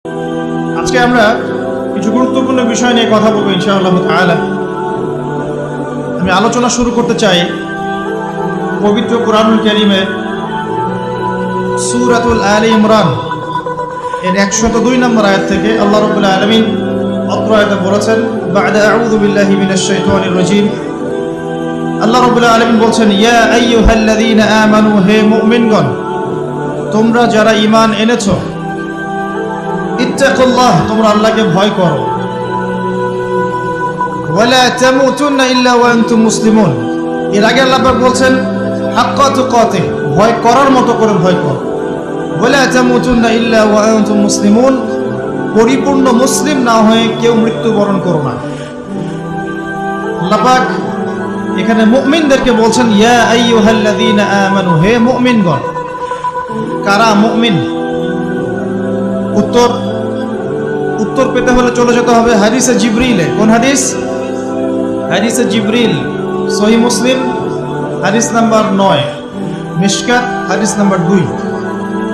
আজকে আমরা কিছু গুরুত্বপূর্ণ বিষয় নিয়ে কথা বলবো ইনশাআল্লাহ তাআলা। আমি আলোচনা শুরু করতে চাই পবিত্র কুরআনুল কারীমের সূরাতুল আলে ইমরান এর 102 নম্বর আয়াত থেকে। আল্লাহ রাব্বুল আলামিন অত্র আয়াতে বলেছেন, বা'দা আউযু বিল্লাহি মিনাশ শাইতানির রাজীম। আল্লাহ রাব্বুল আলামিন বলছেন, ইয়া আইয়ুহাল্লাযীনা আমানু, হে মুমিনগণ, তোমরা যারা ঈমান এনেছো, ইত্তাকুল্লাহ, তোমরা আল্লাহকে ভয় করো, ওয়ালা তামুতুন্না ইল্লা ওয়া আনতুম মুসলিমুন। এর আগে আল্লাহ পাক বলছেন হাক্কা তুকাতিহ, ভয় করার মতো করে ভয় করো, ওয়ালা তামুতুন্না ইল্লা ওয়া আনতুম মুসলিমুন, পরিপূর্ণ মুসলিম না হয়ে কেউ মৃত্যুবরণ করো না। আল্লাহ পাক এখানে মুমিনদেরকে বলছেন, ইয়া আইয়ুহাল্লাযীনা আমানু, হে মুমিনগণ। কারা মুমিন? উত্তর পেতে হলে চলে যেতে হবে হাদিসে জিবরিলে। কোন হাদিস? হাদিসে জিবরিল, সহিহ মুসলিম হাদিস নাম্বার 9, মিশকাত হাদিস নাম্বার 2।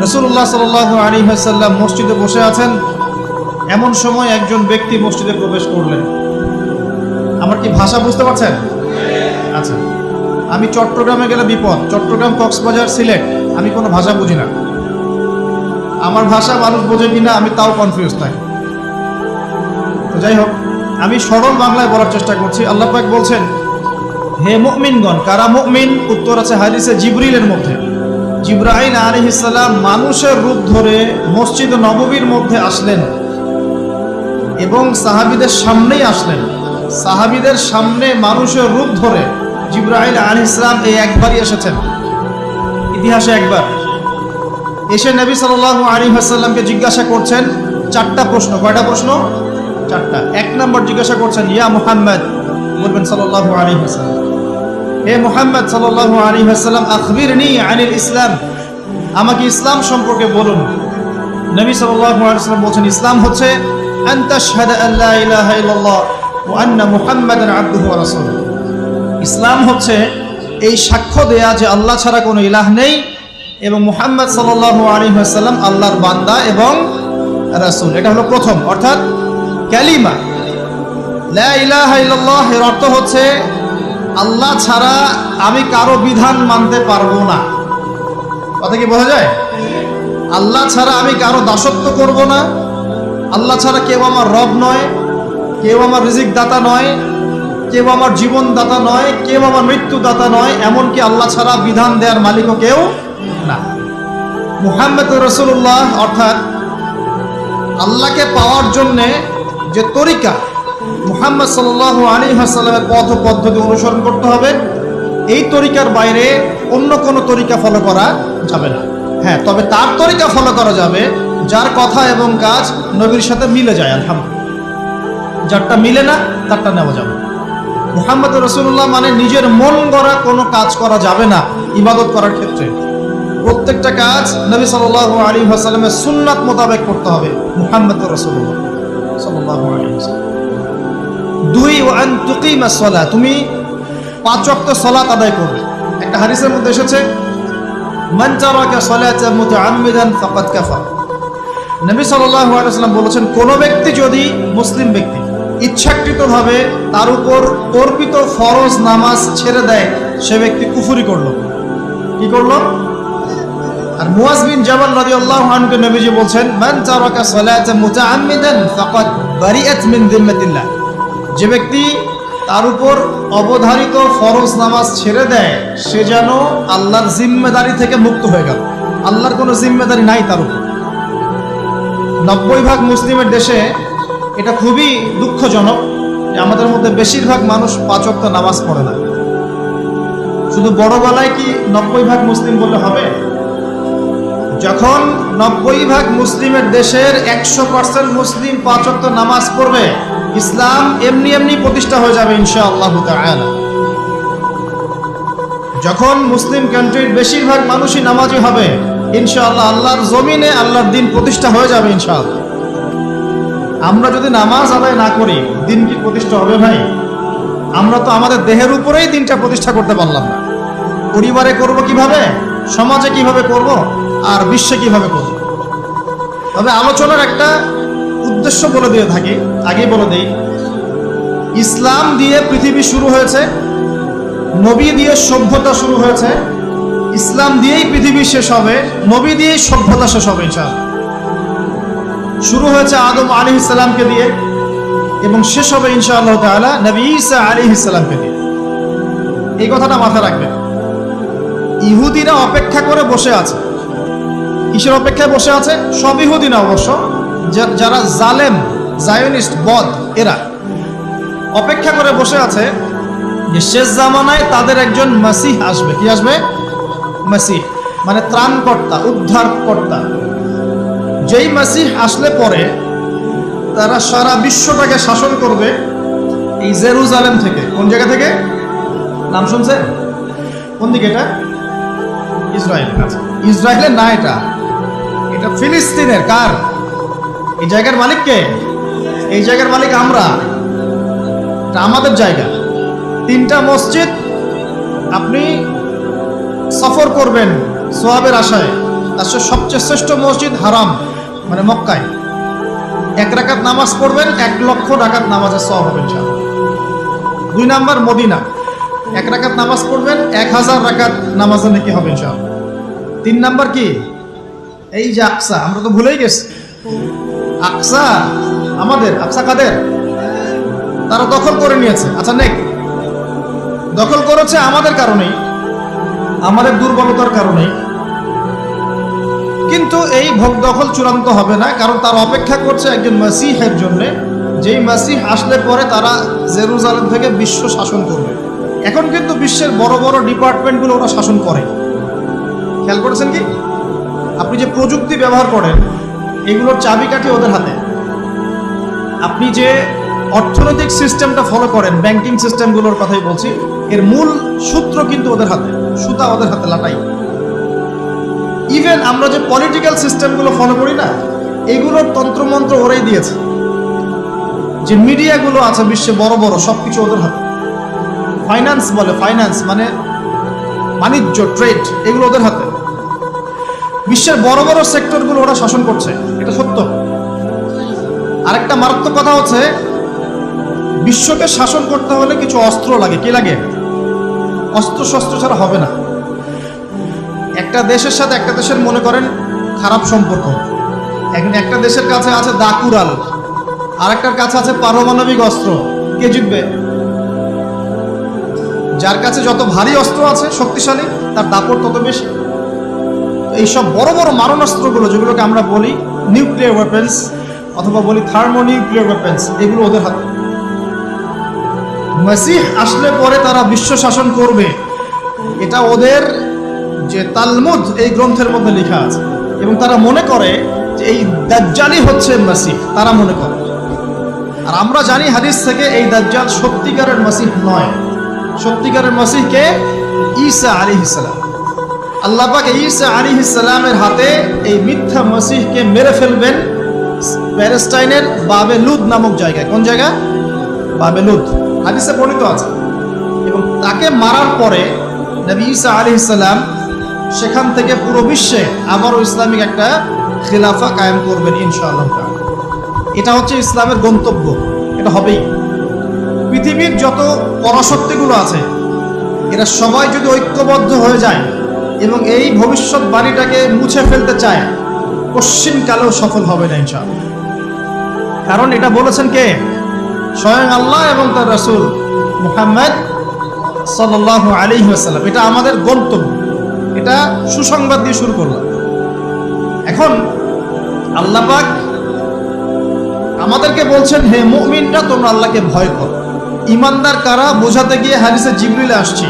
রাসূলুল্লাহ সাল্লাল্লাহু আলাইহি ওয়াসাল্লাম মসজিদে বসে আছেন। এমন সময় একজন ব্যক্তি মসজিদে প্রবেশ করলেন। আমার কি ভাষা বুঝতে পারছেন? আচ্ছা, আমি চট্টগ্রামে গেলে বিপদ। চট্টগ্রাম, কক্সবাজার, সিলেট, আমি কোনো ভাষা বুঝি না। আমার ভাষা মানুষ বোঝে কিনা আমি তাও কনফিউজ থাকি। তো যাই হোক, আমি সরল বাংলায় বলার চেষ্টা করছি। আল্লাহ পাক বলছেন, হে মুমিনগণ। কারা মুমিন? উত্তর আছে হাদিসে জিবরিলের মধ্যে। জিবরাইল আলাইহিস সালাম মানুষের রূপ ধরে মসজিদ নববীর মধ্যে আসলেন এবং সাহাবীদের সামনেই আসলেন। সাহাবীদের সামনে মানুষের রূপ ধরে জিবরাইল আলাইহিস সালাম এই একবারই এসেছেন, ইতিহাসে একবার। এসে নবী সাল্লাল্লাহু আলাইহি ওয়াসাল্লামকে জিজ্ঞাসা করছেন 4টা প্রশ্ন। কয়টা প্রশ্ন? 4টা। 1 নম্বর জিজ্ঞাসা করছেন, ইয়া মুহাম্মদ, বলবেন সাল্লাল্লাহু আলাইহি ওয়াসাল্লাম, হে মুহাম্মদ সাল্লাল্লাহু আলাইহি ওয়াসাল্লাম, আখবিরনি আনিল ইসলাম, আমাকে ইসলাম সম্পর্কে বলুন। নবী সাল্লাল্লাহু আলাইহি ওয়াসাল্লাম বলছেন, ইসলাম হচ্ছে আন তাশহাদা আল লা ইলাহা ইল্লাল্লাহ ওয়া আন্না মুহাম্মাদান আবদুহু ওয়া রাসূলুহু। ইসলাম হচ্ছে এই সাক্ষ্য দেয়া যে আল্লাহ ছাড়া কোনো ইলাহ নেই এবং মুহাম্মদ সাল্লাল্লাহু আলাইহি ওয়াসাল্লাম আল্লাহর বান্দা এবং রাসূল। এটা হলো প্রথম, অর্থাৎ কালিমা লা ইলাহা ইল্লাল্লাহ। এর অর্থ হচ্ছে আল্লাহ ছাড়া আমি কারো বিধান মানতে পারবো না। কথা কি বোঝা যায়? আল্লাহ ছাড়া আমি কারো দাসত্ব করব না। আল্লাহ ছাড়া কেউ আমার রব নয়, কেউ আমার রিজিক দাতা নয়, কেউ আমার জীবন দাতা নয়, কেউ আমার মৃত্যু দাতা নয়, এমনকি আল্লাহ ছাড়া বিধান দেওয়ার মালিকও কেউ না। মুহাম্মদুর রাসূলুল্লাহ, অর্থাৎ আল্লাহকে পাওয়ার জন্যে যে তরিকা, মুহাম্মদ সাল্লাল্লাহু আলাইহি ওয়াসাল্লামের পথ পদ্ধতি অনুসরণ করতে হবে। এই তরিকার বাইরে অন্য কোনো তরিকা ফলো করা যাবে না। হ্যাঁ, তবে তার তরিকা ফলো করা যাবে যার কথা এবং কাজ নবীর সাথে মিলে যায়। আলহামদুলিল্লাহ, যারটা মিলে না তারটা নেওয়া যাবে। মুহাম্মদুর রাসূলুল্লাহ মানে নিজের মন গড়া কোনো কাজ করা যাবে না। ইবাদত করার ক্ষেত্রে প্রত্যেকটা কাজ নবী সাল্লাল্লাহু আলাইহি ওয়াসাল্লামের সুন্নাত মোতাবেক করতে হবে। মুহাম্মদুর রাসূলুল্লাহ সাল্লাল্লাহু আলাইহি ওয়াসাল্লাম। 2, ওয়া আন তুকিমাস সালাহ, তুমি 5 ওয়াক্ত সালাত আদায় করবে। একটা হাদিসের মধ্যে এসেছে, মান তারাকা সালাতা মুতাআম্মিদান ফাকাদ কাফার। নবী সাল্লাল্লাহু আলাইহি ওয়াসাল্লাম বলেছেন, কোন ব্যক্তি যদি, মুসলিম ব্যক্তি, ইচ্ছাকৃতভাবে তার উপর অর্পিত ফরজ নামাজ ছেড়ে দেয়, সে ব্যক্তি কুফরি করলো। কি করলো? আর মুয়াজ বিন জাবাল রাদিয়াল্লাহু আনহু নবীজি বলছেন, মান তারাকা সালাতা মুতাআম্মিদান ফাকাদ বারিআত মিন যিম্মাতিল্লাহ। যে ব্যক্তি তার উপর অবধারিত ফরজ নামাজ ছেড়ে দেয়, সে যেন আল্লাহর জিম্মেদারি থেকে মুক্ত হয়ে গেল। আল্লাহর কোনো জিম্মেদারি নাই তার উপর। 90% মুসলিমের দেশে এটা খুবই দুঃখজনক যে আমাদের মধ্যে বেশিরভাগ মানুষ 5 ওয়াক্ত নামাজ পড়ে না। শুধু বড় গলায় কি 90% মুসলিম বললে হবে? যখন 90% মুসলিমের দেশের 100% মুসলিম 5 ওয়াক্ত নামাজ পড়বে, ইসলাম এমনি এমনি প্রতিষ্ঠা হয়ে যাবে ইনশাআল্লাহ তাআলা। যখন মুসলিম কান্ট্রির বেশিরভাগ মানুষই নামাজি হবে, ইনশাআল্লাহ আল্লাহর জমিনে আল্লাহর দ্বীন প্রতিষ্ঠা হয়ে যাবে ইনশাআল্লাহ। আমরা যদি নামাজ আদায় না করি, দ্বীন কি প্রতিষ্ঠা হবে ভাই? আমরা তো আমাদের দেহের উপরেই দ্বীনটা প্রতিষ্ঠা করতে পারলাম না। পরিবারে করব কিভাবে, সমাজে কিভাবে করব, আর বিশ্বে কিভাবে করব? তবে আলোচনার একটা উদ্দেশ্য বলে দিয়ে থাকি, আগেই বলে দেই, ইসলাম দিয়ে পৃথিবী শুরু হয়েছে, নবী দিয়ে সভ্যতা শুরু হয়েছে, ইসলাম দিয়েই পৃথিবী শেষ হবে, নবী দিয়েই সভ্যতা শেষ হবে ইনশাআল্লাহ। শুরু হয়েছে আদম আলাইহিস সালামকে দিয়ে এবং শেষ হবে ইনশাআল্লাহ তাআলা নবী ঈসা আলাইহিস সালামকে দিয়ে। এই কথাটা মাথায় রাখবেন। ইহুদিরা অপেক্ষা করে বসে আছে। কিসের অপেক্ষায় বসে আছে? সব ইহুদি না অবশ্য, যারা জালেম, জায়নিস্ট, বদ, এরা অপেক্ষা করে বসে আছে যে শেষ জামানায় তাদের একজন মাসিহ আসবে। কি আসবে? মাসিহ মানে ত্রাণকর্তা, উদ্ধারকর্তা। যেই মাসিহ আসলে পরে তারা সারা বিশ্বটাকে শাসন করবে এই জেরুজালেম থেকে। কোন জায়গা থেকে? নাম শুনছেন? কোন দিকে এটা? ইসরায়েল। ইসরায়েলের না, এটা ফিলিস্তিনের। কার? এই জায়গার মালিক কে? এই জায়গার মালিক আমরা। এটা আমাদের জায়গা। 3টা মসজিদ আপনি সফর করবেন সোয়াবের আশায়। তার সবচেয়ে শ্রেষ্ঠ মসজিদ হারাম মানে মক্কায়। 1 রাকাত নামাজ পড়বেন, 1 লক্ষ রাকাত নামাজের সওয়াব হবে ইনশাআল্লাহ। 2 নাম্বার মদিনা, 1 রাকাত নামাজ পড়বেন, 1000 রাকাত নামাজের নেকি হবে ইনশাআল্লাহ। 3 নাম্বার কি? এই যে আকসা, আমরা তো ভুলেই গেছি। আকসা আমাদের। আকসা কাদের? তারা দখল করে নিয়েছে। আচ্ছা, দখল করেছে আমাদের কারণেই, আমাদের দুর্বলতার কারণেই। কিন্তু এই ভোগ দখল চূড়ান্ত হবে না, কারণ তারা অপেক্ষা করছে একজন মাসিহের জন্য, যেই মাসিহ আসলে পরে তারা জেরুজালেম থেকে বিশ্ব শাসন করবে। এখন কিন্তু বিশ্বের বড় বড় ডিপার্টমেন্টগুলো ওরা শাসন করে। খেয়াল করেছেন কি? আপনি যে প্রযুক্তি ব্যবহার করেন এগুলোর চাবিকাঠি ওদের হাতে। আপনি যে অর্থনৈতিক সিস্টেমটা ফলো করেন, ব্যাংকিং সিস্টেমগুলোর কথাই বলছি, এর মূল সূত্র কিন্তু ওদের হাতে, সুতা ওদের হাতে লাটাই। ইভেন আমরা যে পলিটিক্যাল সিস্টেমগুলো ফলো করি না, এগুলোর তন্ত্রমন্ত্র ওরাই দিয়েছে। যে মিডিয়াগুলো আছে বিশ্বে বড় বড়, সবকিছু ওদের হাতে। ফাইন্যান্স বলে, ফাইন্যান্স মানে বাণিজ্য, ট্রেড, এগুলো ওদের হাতে। বিশ্বের বড় বড় সেক্টরগুলো ওরা শাসন করছে, এটা সত্য। আরেকটা মারাত্মক কথা হচ্ছে, বিশ্বকে শাসন করতে হলে কিছু অস্ত্র লাগে। কি লাগে? অস্ত্র শস্ত্র ছাড়া হবে না। একটা দেশের সাথে একটা দেশের মনে করেন খারাপ সম্পর্ক, এখন একটা দেশের কাছে আছে দাকুরাল, আরেকটার কাছে আছে পারমাণবিক অস্ত্র। কে জিতবে? যার কাছে যত ভারী অস্ত্র আছে, শক্তিশালী, তার দাপট তত বেশি। এইসব বড় বড় মারণাস্ত্রগুলো, যেগুলোকে আমরা বলি নিউক্লিয়ার ওয়েপেন্স অথবা বলি থার্মোনিউক্লিয়ার ওয়েপেন্স, এগুলো ওদের হাতে। মাসিহ আসলে পরে তারা বিশ্ব শাসন করবে, এটা ওদের যে তালমুদ এই গ্রন্থের মধ্যে লেখা আছে। এবং তারা মনে করে যে এই দাজ্জালই হচ্ছে মাসিহ, তারা মনে করে। আর আমরা জানি হাদিস থেকে এই দাজ্জাল সত্যিকারের মাসিহ নয়। সত্যিকারের মাসিহকে ঈসা আলাইহিস সালাম। আল্লাহ পাক ঈসা আলাইহিস সালামের হাতে এই মিথ্যা মাসিহকে মেরে ফেলবেন প্যালেস্টাইনের বাবেলুদ নামক জায়গায়। কোন জায়গা? বাবেলুদ, হাদিসে বর্ণিত আছে। এবং তাকে মারার পরে নবী ঈসা আলাইহিস সালাম সেখান থেকে পুরো বিশ্বে আবারও ইসলামিক একটা খিলাফা কায়েম করবেন ইনশাআল্লাহ। এটা হচ্ছে ইসলামের গন্তব্য, এটা হবেই। পৃথিবীর যত পরাশক্তিগুলো আছে এরা সবাই যদি ঐক্যবদ্ধ হয়ে যায় এবং এই ভবিষ্যৎবাণীটাকে মুছে ফেলতে চায়, পশ্চিমকালেও সফল হবে না ইনশাআল্লাহ। কারণ এটা বলেছেন কে? স্বয়ং আল্লাহ এবং তার রাসূল মুহাম্মদ সাল্লাল্লাহু আলাইহি ওয়াসাল্লাম। এটা আমাদের গন্তব্য, এটা সুসংবাদ দিয়ে শুরু করলাম। এখন আল্লাহ পাক আমাদেরকে বলছেন, হে মুমিনরা, তোমরা আল্লাহকে ভয় করো। ইমানদার কারা বোঝাতে গিয়ে হাদিসে জিবরিলে আসছি।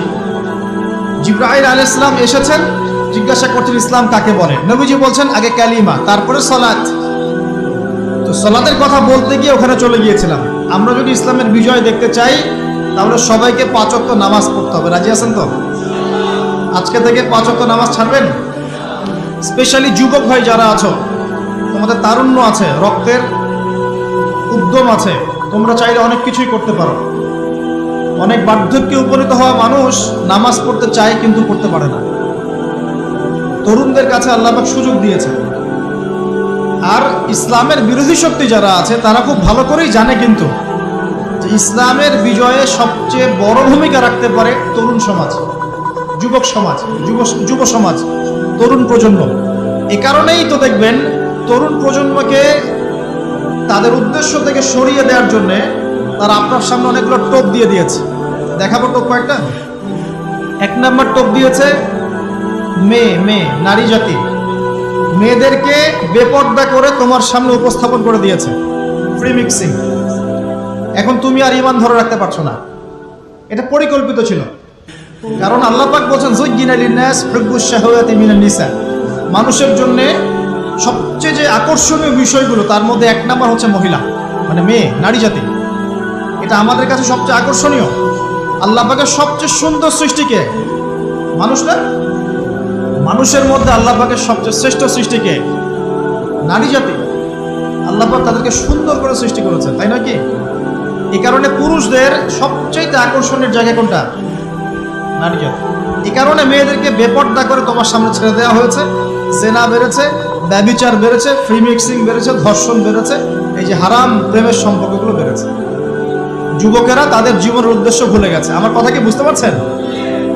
জিবরাইল আলাইহিস সালাম এসেছেন, জিজ্ঞাসা করছেন ইসলাম কাকে বলে। নবীজি বলছেন আগে কালিমা, তারপরে সালাত। তো সালাতের কথা বলতে গিয়ে ওখানে চলে গিয়েছিলাম। আমরা যদি ইসলামের বিজয় দেখতে চাই তাহলে সবাইকে 5 ওয়াক্ত নামাজ পড়তে হবে। রাজি আছেন তো? আজকে থেকে 5 ওয়াক্ত নামাজ ছাড়বেন? স্পেশালি যুবক ভাই যারা আছো, তোমাদের তারুণ্য আছে, রক্তের উদ্যম আছে, তোমরা চাইলে অনেক কিছুই করতে পারো। অনেক বার্ধক্যে উপনীত হওয়া মানুষ নামাজ পড়তে চায় কিন্তু পড়তে পারে না। তরুণদের কাছে আল্লাহ পাক সুযোগ দিয়েছে। আর ইসলামের বিরোধী শক্তি যারা আছে তারা খুব ভালো করেই জানে কিন্তু যে ইসলামের বিজয়ে সবচেয়ে বড় ভূমিকা রাখতে পারে তরুণ সমাজ, যুবক সমাজ, যুব সমাজ, তরুণ প্রজন্ম। এ কারণেই তো দেখবেন তরুণ প্রজন্মকে তাদের উদ্দেশ্য থেকে সরিয়ে দেওয়ার জন্য তারা আপনার সামনে অনেকগুলো টোপ দিয়ে দিয়েছে। দেখাবো টোপ কয়েকটা। 1 নম্বর টোপ দিয়েছে মেয়ে নারী জাতি, মেয়েদেরকে বেপর্দা করে তোমার সামনে উপস্থাপন করে দিয়েছে, ফ্রি মিক্সিং। এখন তুমি আর ঈমান ধরে রাখতে পারছো না। এটা পরিকল্পিত ছিল, কারণ আল্লাহ পাক বলেন যুজ্জিনা লিন-নাস হুব্বুশ শাহাওয়াতি মিনান নিসা। মানুষের জন্য সবচেয়ে যে আকর্ষণীয় বিষয়গুলো তার মধ্যে 1 নম্বর হচ্ছে মহিলা, মানে মেয়ে, নারী জাতি। এটা আমাদের কাছে সবচেয়ে আকর্ষণীয়। আল্লাহ পাকের সবচেয়ে সুন্দর সৃষ্টিকে মানুষ না, মানুষের মধ্যে আল্লাহ পাকের সবচেয়ে শ্রেষ্ঠ সৃষ্টিকে নারী জাতি। আল্লাহ পাক তাদেরকে সুন্দর করে সৃষ্টি করেছেন, তাই নয় কি? এই কারণে পুরুষদের সবচেয়ে আকর্ষণের জায়গা কোনটা? নারী জাতি। এই কারণে মেয়েদেরকে বেপর্দা করে তোমার সামনে ছেড়ে দেওয়া হয়েছে। জেনা বেড়েছে, ব্যভিচার বেড়েছে, ফ্রি মিক্সিং বেড়েছে, ধর্ষণ বেড়েছে, এই যে হারাম প্রেমের সম্পর্কগুলো বেড়েছে। যুবকেরা তাদের জীবনের উদ্দেশ্য ভুলে গেছে। আমার কথা কি বুঝতে পারছেন?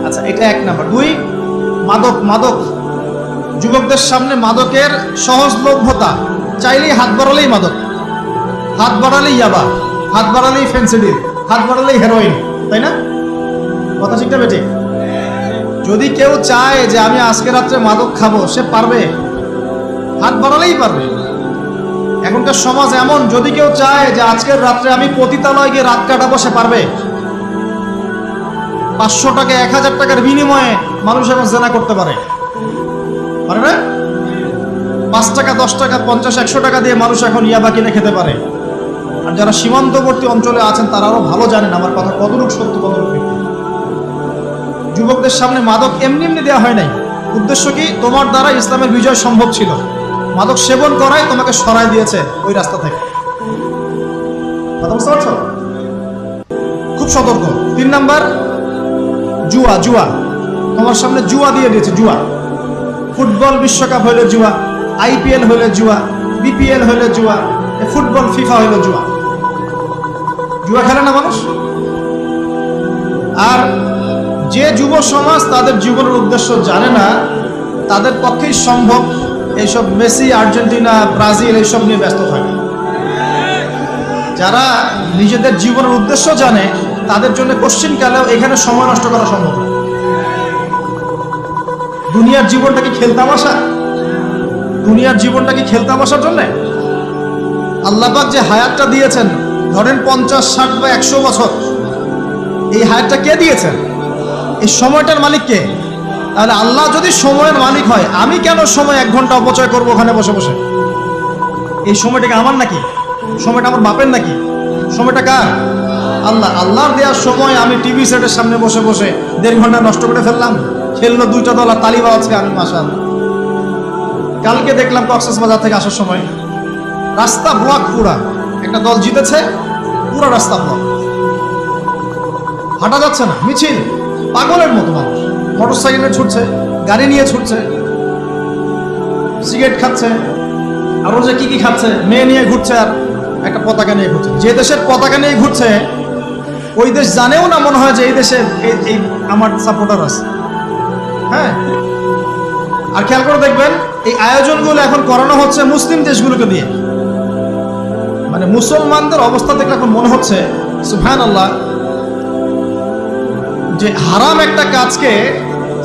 আচ্ছা, এটা 1 নম্বর। 2, মাদক। যুবকদের সামনে মাদকের সহজলভ্যতা। চাইলেই হাত বাড়ালেই মাদক, হাত বাড়ালেই ইয়াবা, হাত বাড়ালেই ফেন্সিডিল, হাত বাড়ালেই হেরোইন, তাই না? কথা ঠিক না বেঠিক? যদি কেউ চায় যে আমি আজকে রাত্রে মাদক খাবো, সে পারবে, হাত বাড়ালেই পারবে। এখনকার সমাজ এমন, যদি কেউ চায় যে আজকের রাত্রে আমি পতিতালয়ে গিয়ে রাত কাটাবো, সে পারবে। 500 টাকা 1000 টাকার বিনিময়ে মানুষ এখন জেনা করতে পারে না? 5 টাকা 10 টাকা 50 100 টাকা দিয়ে মানুষ এখন ইয়াবা কিনে খেতে পারে। আর যারা সীমান্তবর্তী অঞ্চলে আছেন তারা আরো ভালো জানেন আমার কথা কতটুকু সত্য, কতটুকু মিথ্যা। যুবকদের সামনে মাদক এমনি দেওয়া হয় নাই। উদ্দেশ্য কি? তোমার দ্বারা ইসলামের বিজয় সম্ভব ছিল। মাদক সেবন করাই তোমাকে সরাই দিয়েছে ওই রাস্তা থেকে। কথা বুঝতে পারছো? খুব সতর্ক। 3 নাম্বার, জুয়া। তোমার সামনে জুয়া দিয়ে দিয়েছে। জুয়া, ফুটবল বিশ্বকাপ হইলে জুয়া, IPL হইলে জুয়া, BPL হইলে জুয়া, ফুটবল ফিফা হইলে জুয়া। জুয়া খেলে না মানুষ। আর যে যুব সমাজ তাদের জীবনের উদ্দেশ্য জানে না, তাদের পক্ষেই সম্ভব এইসব মেসি, আর্জেন্টিনা, ব্রাজিল এইসব নিয়ে ব্যস্ত থাকে। যারা নিজেদের জীবনের উদ্দেশ্য জানে তাদের জন্য কোশ্চিনকালেও এখানে সময় নষ্ট করা সম্ভব না। দুনিয়ার জীবনটা কি খেলতামাশা? দুনিয়ার জীবনটা কি খেলতামাশার জন্যে? আল্লাহ পাক যে হায়াতটা দিয়েছেন, ধরেন 50, 60 বা 100 বছর, এই হায়াতটা কে দিয়েছেন? এই সময়টার মালিক কে? তাহলে আল্লাহ যদি সময়ের মালিক হয়, আমি কেন সময় 1 ঘন্টা অপচয় করবো ওখানে বসে বসে? এই সময়টাকে আমার নাকি? সময়টা আমার বাপের নাকি? সময়টা কার? আল্লাহর দেওয়ার সময় আমি টিভি সেটের সামনে বসে বসে 1.5 ঘন্টা নষ্ট করে ফেললাম। খেললো 2টা দল আর তালি বাজাচ্ছে, আমি মাশাআল্লাহ। কালকে দেখলাম কক্সবাজার থেকে আসার সময় রাস্তা ব্লক, পুরা একটা দল জিতেছে, পুরো রাস্তা ব্লক, হাঁটা যাচ্ছে না, মিছিল, পাগলের মতো মানুষ মোটরসাইকেলে ছুটছে, গাড়ি নিয়ে ছুটছে, সিগারেট খাচ্ছে, আরো যে কি খাচ্ছে, মেয়ে নিয়ে ঘুরছে, আর একটা পতাকা নিয়ে ঘুরছে। যে দেশের পতাকা নিয়ে ঘুরছে ওই দেশ জানেও না মনে হয় যে এই দেশে এই আমার সাপোর্টার আছে। হ্যাঁ, আর খেয়াল করে দেখবেন এই আয়োজনগুলো এখন করানো হচ্ছে মুসলিম দেশগুলোকে দিয়ে। মানে মুসলমানদের অবস্থা দেখলে এখন মনে হচ্ছে সুবহানাল্লাহ, যে হারাম একটা কাজকে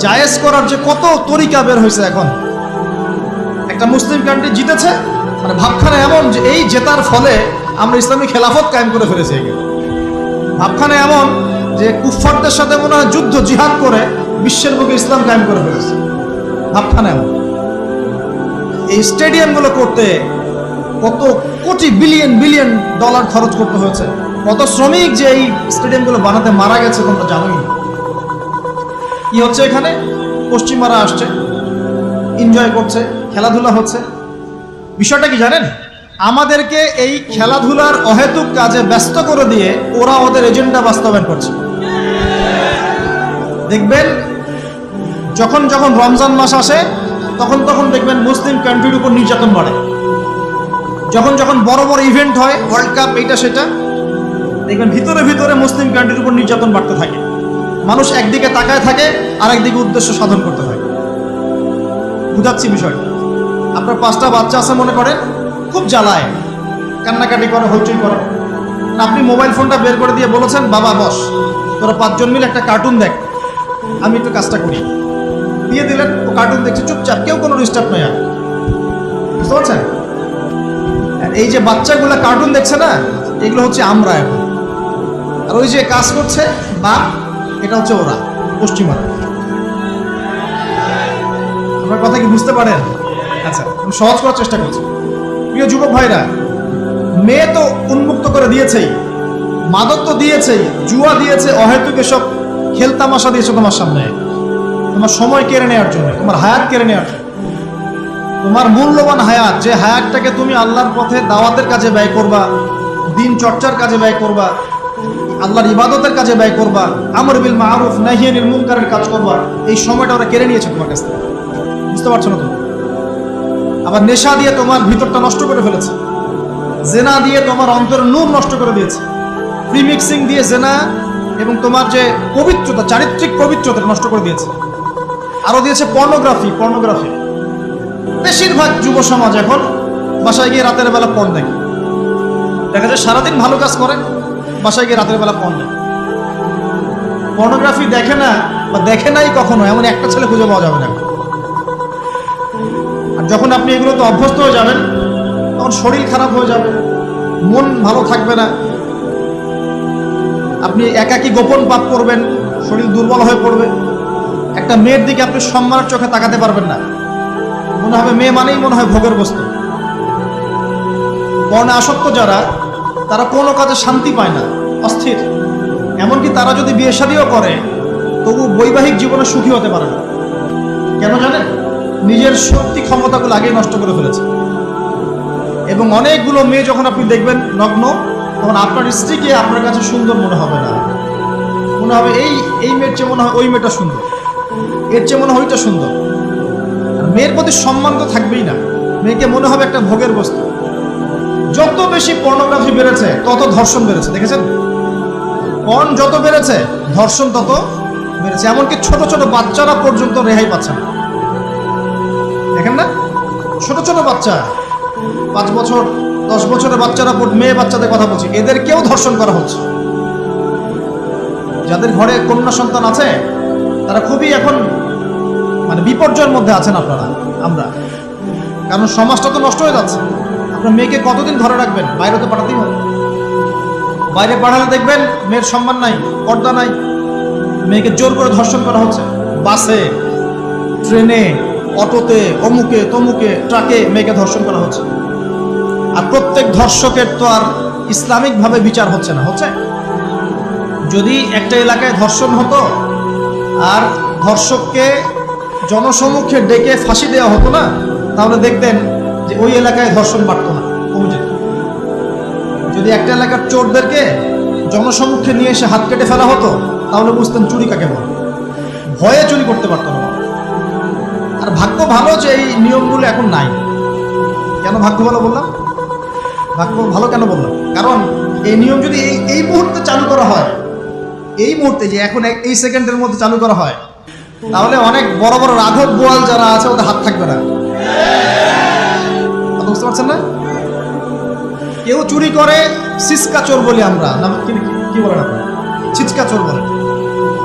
জায়েজ করার যে কত তরিকা বের হয়েছে। এখন একটা মুসলিম কান্ট্রি জিতেছে, মানে ভাবখানা এমন যে এই জেতার ফলে আমরা ইসলামী খেলাফত কায়েম করে ফেলেছি। ভাবখানা এমন যে কুফফারদের সাথে মনে হয় যুদ্ধ জিহাদ করে বিশ্বের বুকে ইসলাম কায়েম করে ফেলেছে। ভাবখানা এমন। এই স্টেডিয়ামগুলো করতে কত কোটি বিলিয়ন ডলার খরচ করতে হয়েছে, কত শ্রমিক যে এই স্টেডিয়ামগুলো বানাতে মারা গেছে তোমরা জানোই না। কি হচ্ছে এখানে? পশ্চিমারা আসছে, এনজয় করছে, খেলাধুলা হচ্ছে। বিষয়টা কি জানেন? আমাদেরকে এই খেলাধুলার অহেতুক কাজে ব্যস্ত করে দিয়ে ওরা ওদের এজেন্ডা বাস্তবায়ন করছে। দেখবেন যখন রমজান মাস আসে তখন দেখবেন মুসলিম কান্ট্রির উপর নির্যাতন বাড়ে। যখন যখন বড় বড় ইভেন্ট হয়, ওয়ার্ল্ড কাপ, এইটা সেটা, দেখবেন ভিতরে ভিতরে মুসলিম কান্ট্রির উপর নির্যাতন বাড়তে থাকে। মানুষ একদিকে তাকায় থাকে, আর একদিকে উদ্দেশ্য সাধন করতে থাকে। বুঝাচ্ছি বিষয়টা। আপনার 5টা বাচ্চা আছে মনে করেন, খুব জ্বালায়, কান্নাকাটি করে, হইচই করে। আপনি মোবাইল ফোনটা বের করে দিয়ে বলেছেন, বাবা বস, তোরা 5 জন মিলে একটা কার্টুন দেখ, আমি একটু কাজটা করি। দিয়ে দিলেন, ও কার্টুন দেখছে চুপচাপ, কেউ কোনো ডিস্টার্ব নয়। আর বুঝতে পারছেন? এই যে বাচ্চাগুলা কার্টুন দেখছে না, এগুলো হচ্ছে আমরা এখন। আর ওই যে কাজ করছে বা, এটা হচ্ছে ওরা, পশ্চিমারা। আপনার কথা কি বুঝতে পারেন? আচ্ছা, আমি সহজ করার চেষ্টা করছি। প্রিয় যুবক ভাইরা, মেয়ে তো উন্মুক্ত করে দিয়েছেই, মাদক তো দিয়েছেই, জুয়া দিয়েছে, অহেতুক এসব খেলতামাশা দিয়েছে তোমার সামনে, তোমার সময় কেড়ে নেওয়ার জন্য, তোমার হায়াত কেড়ে নেওয়ার জন্য। তোমার মূল্যবান হায়াত, যে হায়াতটাকে তুমি আল্লাহর পথে দাওয়াতের কাজে ব্যয় করবা, দিন চর্চার কাজে ব্যয় করবা, আল্লাহর ইবাদতের কাজে ব্যয় করবা, আমর বিল মারুফ নাহি আনিল মুনকারের কাজ করবা, এই সময়টা ওরা কেড়ে নিয়েছে তোমার কাছ থেকে। বুঝতে পারছো না তুমি? আবার নেশা দিয়ে তোমার ভিতরটা নষ্ট করে ফেলেছে, জেনা দিয়ে তোমার অন্তরের নূর নষ্ট করে দিয়েছে, প্রিমিক্সিং দিয়ে জেনা এবং তোমার যে পবিত্রতা, চারিত্রিক পবিত্রতা নষ্ট করে দিয়েছে। আরো দিয়েছে পর্নোগ্রাফি। বেশিরভাগ যুব সমাজ এখন বাসায় গিয়ে রাতের বেলা পর্ন দেখে। দেখা যায় সারাদিন ভালো কাজ করে, বাসায় গিয়ে রাতের বেলা পর্ন দেখে। পর্নোগ্রাফি দেখে না বা দেখে নাই কখনো, এমন একটা ছেলে খুঁজে পাওয়া যাবে না। আর যখন আপনি এগুলোতে অভ্যস্ত হয়ে যাবেন, তখন শরীর খারাপ হয়ে যাবে, মন ভালো থাকবে না, আপনি একাকী গোপন পাপ করবেন, শরীর দুর্বল হয়ে পড়বে। একটা মেয়ের দিকে আপনি সম্মানের চোখে তাকাতে পারবেন না, মনে হবে মেয়ে মানেই মনে হয় ভোগের বস্তু। পর্ণে আসক্ত যারা, তারা কোনো কাজে শান্তি পায় না, অস্থির। এমনকি তারা যদি বিয়ে শাদীও করে, তবু বৈবাহিক জীবনে সুখী হতে পারে না। কেন জানেন? নিজের শক্তি ক্ষমতাগুলো আগেই নষ্ট করে ফেলেছে। এবং অনেকগুলো মেয়ে যখন আপনি দেখবেন নগ্ন, তখন আপনার স্ত্রীকে আপনার কাছে সুন্দর মনে হবে না, মনে হবে এই মেয়ের চেয়ে মনে হয় ওই মেয়েটা সুন্দর, এর চেয়ে মনে হয় ওইটা সুন্দর। আর মেয়ের প্রতি সম্মান তো থাকবেই না, মেয়েকে মনে হবে একটা ভোগের বস্তু। যত বেশি পর্নোগ্রাফি বেড়েছে, তত ধর্ষণ বেড়েছে। দেখেছেন? পর্ন যত বেড়েছে, ধর্ষণ তত বেড়েছে। এমনকি ছোট ছোট বাচ্চারা পর্যন্ত রেহাই পাচ্ছে না। দেখেন না, ছোট ছোট বাচ্চা, 5 বছর 10 বছরের বাচ্চারা, মেয়ে বাচ্চাদের কথা বলছি, এদেরকেও ধর্ষণ করা হচ্ছে। যাদের ঘরে কন্যা সন্তান আছে, তারা খুবই এখন মানে বিপর্যয়ের মধ্যে আছেন আপনারা, আমরা। কারণ সমাজটা তো নষ্ট হয়ে যাচ্ছে। আপনার মেয়েকে কতদিন ধরে রাখবেন? বাইরে তো পাঠাতেই হবে। বাইরে পাঠালে দেখবেন মেয়ের সম্মান নাই, পর্দা নাই, মেয়েকে জোর করে ধর্ষণ করা হচ্ছে। বাসে, ট্রেনে, অটোতে, অমুকে তমুকে, ট্রাকে মেয়েকে ধর্ষণ করা হচ্ছে। আর প্রত্যেক ধর্ষকের তো আর ইসলামিকভাবে বিচার হচ্ছে না। হচ্ছে? যদি একটা এলাকায় ধর্ষণ হতো আর ধর্ষককে জনসমক্ষে ডেকে ফাঁসি দেওয়া হতো না, তাহলে দেখতেন যে ওই এলাকায় ধর্ষণ বাড়তো না, কমে যেত। যদি একটা এলাকার চোরদেরকে জনসমক্ষে নিয়ে এসে হাত কেটে ফেলা হতো, তাহলে বুঝতেন চুরি কাকে বলে। ভয়ে চুরি করতে পারতো না। আর ভাগ্য ভালো যে এই নিয়মগুলো এখন নাই। কেন ভাগ্য ভালো বললাম? ভাগ্য ভালো কেন বললাম? কারণ এই নিয়ম যদি এই মুহূর্তে চালু করা হয়, এই মুহূর্তে যে এখন এই সেকেন্ডের মধ্যে চালু করা হয়, তাহলে অনেক বড় বড় রাঘব বোয়াল যারা আছে ওদের হাত থাকবে না। বুঝতে পারছেন না? কেউ চুরি করে সিসকা চোর বলি আমরা, না কি বলেন আপনি? ছিচকা চোর বলে।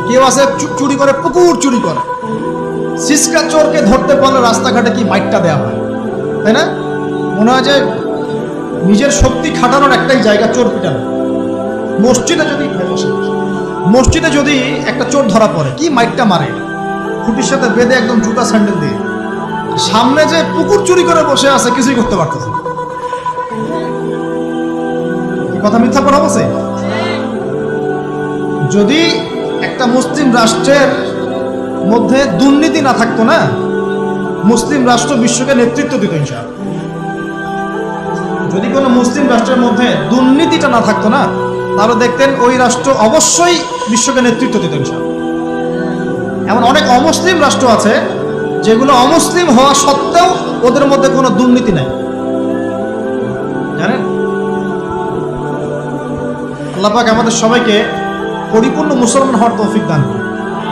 কেউ আছে চুরি করে, পুকুর চুরি করে। সিসকা চোরকে ধরতে পারলে রাস্তাঘাটে কি মাইটটা দেওয়া হয়, তাই না? মনে হয় যে নিজের শক্তি খাটানোর একটাই জায়গা চোর পিটানো। মসজিদে যদি একটা চোর ধরা পড়ে, কি মাইটটা মারে, খুঁটির সাথে বেঁধে একদম জুতা স্যান্ডেল দিয়ে। সামনে যে পুকুর চুরি করে বসে আছে, কিছুই করতে পারতেছে। কথা মিথ্যা পড়া বলছে? যদি একটা মুসলিম রাষ্ট্রের মধ্যে দুর্নীতি না থাকতো না, মুসলিম রাষ্ট্র বিশ্বকে নেতৃত্ব দিত ইনশাআল্লাহ। যদি কোনো মুসলিম রাষ্ট্রের মধ্যে দুর্নীতিটা না থাকতো না, তাহলে দেখতেন ওই রাষ্ট্র অবশ্যই বিশ্বকে নেতৃত্ব দিত ইনশাআল্লাহ। এমন অনেক অমুসলিম রাষ্ট্র আছে যেগুলো অমুসলিম হওয়া সত্ত্বেও ওদের মধ্যে কোনো দুর্নীতি নাই। আল্লাহ পাক আমাদের সবাইকে পরিপূর্ণ মুসলমান হওয়ার তৌফিক দান করুন।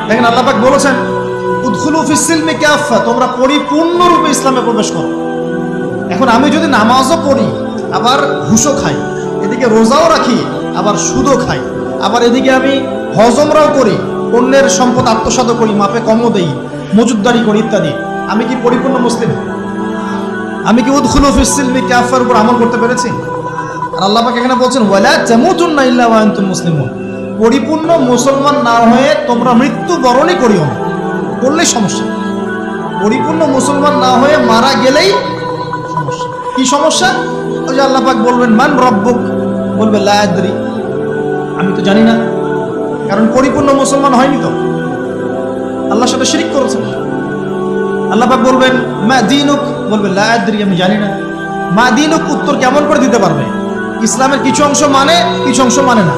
দেখেন আল্লাহ পাক বলেছেন উদখুলু ফিস সিলমি কাফা, তোমরা পরিপূর্ণরূপে ইসলামে প্রবেশ করো। এখন আমি যদি নামাজও পড়ি, আবার ঘুষও খাই, এদিকে রোজাও রাখি, আবার সুদও খাই, আবার এদিকে আমি হজমরাও করি, অন্যের সম্পদ আত্মসাৎ করি, মাপে কমও দেই, মজুদদারি করি ইত্যাদি, আমি কি পরিপূর্ণ মুসলিম? আমি কি উদখুলু ফিস সিলমি কাফার উপর আমল করতে পেরেছি? আর আল্লাহ পাক এখানে বলছেন ওয়ালা তামুতুন্না ইল্লা ওয়া আনতুম মুসলিমুন, পরিপূর্ণ মুসলমান না হয়ে তোমরা মৃত্যুবরণই করিও না। করলেই সমস্যা। পরিপূর্ণ মুসলমান না হয়ে মারা গেলেই সমস্যা। কি সমস্যা? ওই যে আল্লাহ পাক বলবেন মান রব্বুক, বলবে লা আদরি, আমি তো জানি না, কারণ পরিপূর্ণ মুসলমান হয়নি তো, আল্লাহর সাথে শিরক করেছে। আল্লাহ পাক বলবেন মা দীনুক, বলবে লা আদরি, আমি জানি না। মা দীনুক উত্তর কেমন করে দিতে পারবে? ইসলামের কিছু অংশ মানে, কিছু অংশ মানে না।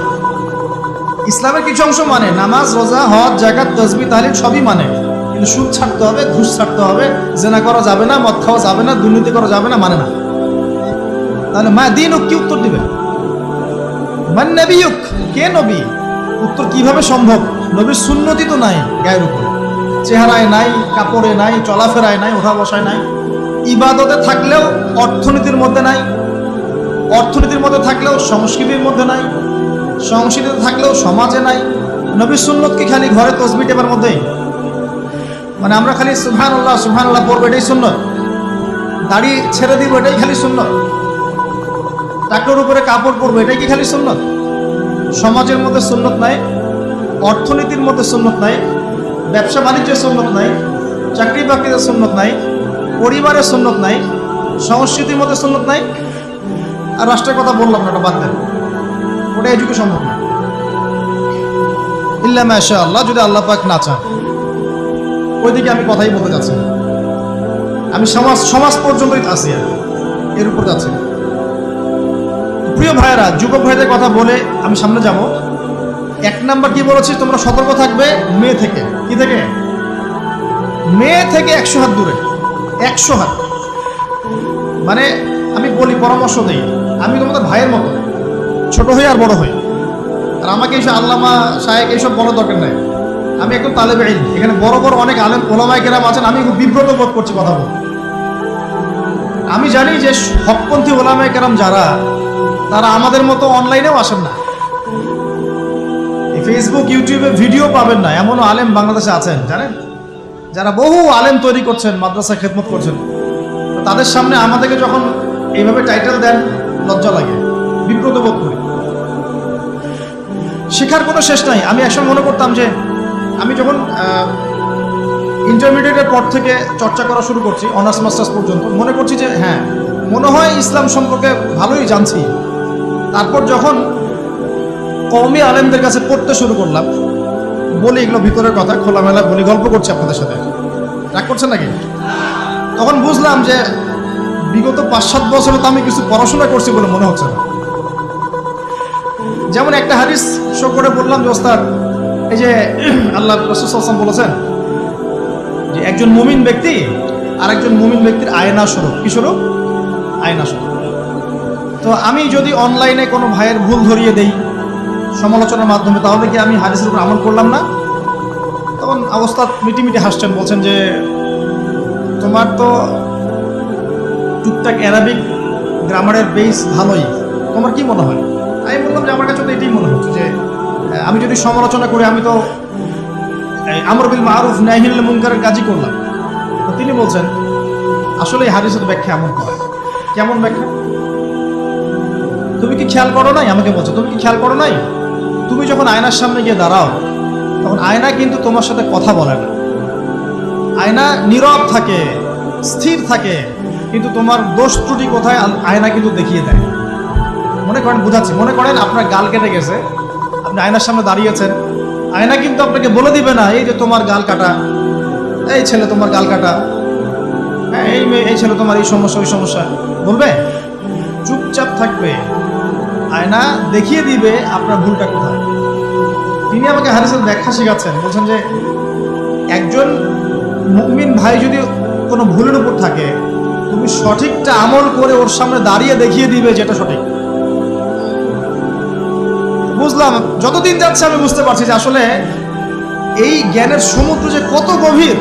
ইসলামের কিছু অংশ মানে, নামাজ, রোজা, হজ, যাকাত, তাসবিহ, তাহলিল সবই মানে, কিন্তু সুদ ছাড়তে হবে, ঘুষ ছাড়তে হবে, জেনা করা যাবে না, মদ খাওয়া যাবে না, দুর্নীতি করা যাবে না, মানে না। তাহলে মা দীনুক কি উত্তর দিবে? মান নবিয়ুক, কে নবী? উত্তর কিভাবে সম্ভব? নবীর সুন্নতি তো নাই গায়ের উপরে, চেহারায় নাই, কাপড়ে নাই, চলাফেরায় নাই, ওঠা বসায় নাই, ইবাদতে থাকলেও অর্থনীতির মধ্যে নাই, অর্থনীতির মধ্যে থাকলেও সংস্কৃতির মধ্যে নাই, সংস্কৃতিতে থাকলেও সমাজে নাই। নবীর সুন্নত কি খালি ঘরে তসবিহ টেপার মধ্যেই? মানে আমরা খালি সুবহানাল্লাহ সুবহানাল্লাহ পড়বো এটাই সুন্নত, দাড়ি ছেড়ে দিব এটাই খালি সুন্নত, টাকলোর উপরে কাপড় পরবো এটাই কি খালি সুন্নত? সমাজের মধ্যে সুন্নত নাই, অর্থনীতির মধ্যে সুন্নত নাই, ব্যবসা বাণিজ্যের সুন্নত নাই, চাকরি বাকরিতে সুন্নত নাই, পরিবারের সুন্নত নাই, সংস্কৃতির মধ্যে সুন্নত নাই। আর রাষ্ট্রের কথা বললাম না, ওটা বাদ দেন, ওটা এটুকু সম্ভব না। ইল্লা মাশা আল্লাহ, যদি আল্লাহ পাক না চান। ওইদিকে আমি কথাই বলতে যাচ্ছি না, আমি সমাজ পর্যন্তই আছি, এর উপর যাচ্ছি। প্রিয় ভাইয়েরা, যুবক ভাইদের কথা বলে আমি সামনে যাব। 1 নাম্বার কি বলেছি? তোমরা সতর্ক থাকবে মেয়ে থেকে। কি থেকে? মেয়ে থেকে 100 হাত দূরে। 100 হাত মানে আমি বলি, পরামর্শ দেই, আমি তোমাদের ভাইয়ের মতো, ছোট হই আর বড় হই। আর আমাকে এইসব আল্লামা শায়েখ এইসব বলার দরকার নাই। আমি একদম তালেবে ইলম, এখানে বড় বড় অনেক আলেম ওলামায়ে কেরাম আছেন, আমি খুব বিব্রত বোধ করছি কথা বলতে। আমি জানি যে হকপন্থী ওলামায়ে কেরাম যারা, তারা আমাদের মতো অনলাইনেও আসেন না, ফেসবুক ইউটিউবে ভিডিও পাবেন না, এমনও আলেম বাংলাদেশে আছেন জানেন, যারা বহু আলেম তৈরি করছেন, মাদ্রাসা খেদমত করছেন। তাদের সামনে আমাদেরকে যখন এইভাবে টাইটেল দেন, লজ্জা লাগে, বিব্রত বোধ করি। শেখার কোনো শেষ নাই। আমি একসময় মনে করতাম যে আমি যখন ইন্টারমিডিয়েটের পর থেকে চর্চা করা শুরু করছি, অনার্স মাস্টার্স পর্যন্ত, মনে করছি যে হ্যাঁ, মনে হয় ইসলাম সম্পর্কে ভালোই জানছি। তারপর যখন কওমি আলেমদের কাছে পড়তে শুরু করলাম, বলি এগুলো ভিতরের কথা, খোলামেলা বলি, গল্প করছি আপনাদের সাথে, রাগ করছেন নাকি? তখন বুঝলাম যে বিগত 5-7 বছরে তো আমি কিছু পড়াশোনা করছি বলে মনে হচ্ছে না। যেমন একটা হাদিস শো করে বললাম যে ওস্তাদ, এই যে আল্লাহ রাসূল সাল্লাল্লাহু আলাইহি ওয়াসাল্লাম বলেছেন যে একজন মুমিন ব্যক্তি আর একজন মুমিন ব্যক্তির আয়না স্বরূপ। কি স্বরূপ? আয়না স্বরূপ। তো আমি যদি অনলাইনে কোনো ভাইয়ের ভুল ধরিয়ে দেই সমালোচনার মাধ্যমে, তাহলে কি আমি হাদিসের উপর আমল করলাম না? তখন ওস্তাদ মিটিমিটি হাসছেন, বলছেন যে তোমার তো টুকটাক অ্যারাবিক গ্রামারের বেস ভালোই, তোমার কি মনে হয়? আমি বললাম যে আমার কাছে তো এটাই মনে হচ্ছে যে আমি যদি সমালোচনা করি, আমি তো আমর বিল মারুফ নাহি আনিল মুনকারের কাজই করলাম। তো তিনি বলছেন আসলে এই হাদিসের ব্যাখ্যা এমন হয়। কেমন ব্যাখ্যা? তুমি কি খেয়াল করো নাই? আমাকে বলছো তুমি কি খেয়াল করো নাই, তুমি যখন আয়নার সামনে গিয়ে দাঁড়াও, তখন আয়না কিন্তু তোমার সাথে কথা বলে না, আয়না নীরব থাকে, স্থির থাকে, কিন্তু তোমার দোষ ত্রুটি কোথায় আয়না কিন্তু দেখিয়ে দেয়। মনে করেন, বুঝাচ্ছি, মনে করেন আপনার গাল কেটে গেছে, আপনি আয়নার সামনে দাঁড়িয়েছেন, আয়না কিন্তু আপনাকে বলে দিবে না এই যে তোমার গাল কাটা, এই ছেলে তোমার গাল কাটা, হ্যাঁ এই মেয়ে, এই ছেলে তোমার এই সমস্যা ওই সমস্যা, বলবে? চুপচাপ থাকবে, আয়না দেখিয়ে দিবে আপনার ভুলটা কোথায়। তিনি আমাকে হাদিসের ব্যাখ্যা শেখাচ্ছেন, বলছেন যে একজন মুমিন ভাই যদি কোনো ভুলের উপর থাকে, তুমি সঠিকটা আমল করে ওর সামনে দাঁড়িয়ে দেখিয়ে দিবে যেটা সঠিক। বুঝলাম, যতদিন যাচ্ছে আমি বুঝতে পারছি যে আসলে এই জ্ঞানের সমুদ্র যে কত গভীর,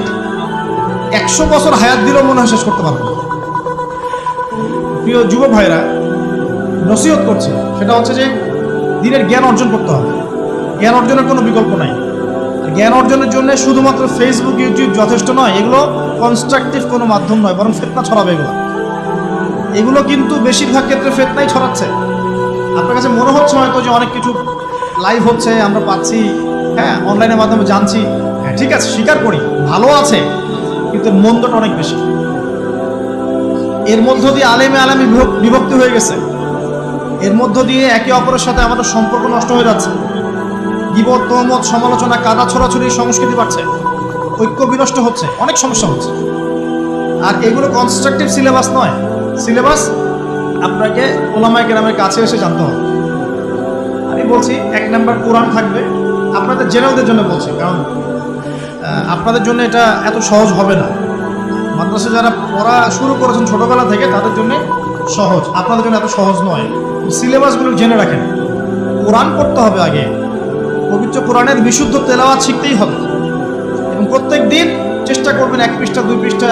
100 বছর হায়াত দিলেও মনে হয় শেষ করতে পারবো না। প্রিয় যুবক ভাইরা, নসিহত করছে সেটা হচ্ছে যে দিনের জ্ঞান অর্জন করতে হবে। জ্ঞান অর্জনের কোনো বিকল্প নাই। আর জ্ঞান অর্জনের জন্য শুধুমাত্র ফেসবুক, ইউটিউব যথেষ্ট নয়। এগুলো কনস্ট্রাকটিভ কোনো মাধ্যম নয়, বরং ফিতনা ছড়াবে এগুলো কিন্তু বেশিরভাগ ক্ষেত্রে ফিতনাই ছড়াচ্ছে। আপনার কাছে মনে হচ্ছে হয়তো যে অনেক কিছু লাইভ হচ্ছে, আমরা পাচ্ছি, হ্যাঁ, অনলাইনের মাধ্যমে জানছি, হ্যাঁ ঠিক আছে, স্বীকার করি ভালো আছে, কিন্তু মন্দটা অনেক বেশি। এর মধ্য দিয়ে আলেমে বিভক্তি হয়ে গেছে। এর মধ্য দিয়ে একে অপরের সাথে আমাদের সম্পর্ক নষ্ট হয়ে যাচ্ছে। গীবত, তহমত, সমালোচনা, কাদা ছড়াছড়ি সংস্কৃতি বাড়ছে, ঐক্য বিনষ্ট হচ্ছে, অনেক সমস্যা হচ্ছে। আর এগুলো কনস্ট্রাকটিভ সিলেবাস নয়। সিলেবাস আপনাকে ওলামায়ে কেরামের কাছে এসে জানতে হবে। আমি বলছি 1 নাম্বার কোরআন থাকবে। আপনাদের জেনারেলদের জন্য বলছি, কারণ আপনাদের জন্য এটা এত সহজ হবে না। মাদ্রাসা যারা পড়া শুরু করেছেন ছোটবেলা থেকে তাদের জন্য সহজ, আপনাদের জন্য এত সহজ নয়। সিলেবাসগুলো জেনে রাখেন। কোরআন পড়তে হবে আগে, পবিত্র কোরআনের বিশুদ্ধ তেলাওয়াত শিখতেই হবে, এবং প্রত্যেক দিন চেষ্টা করবেন 1 পৃষ্ঠা 2 পৃষ্ঠা,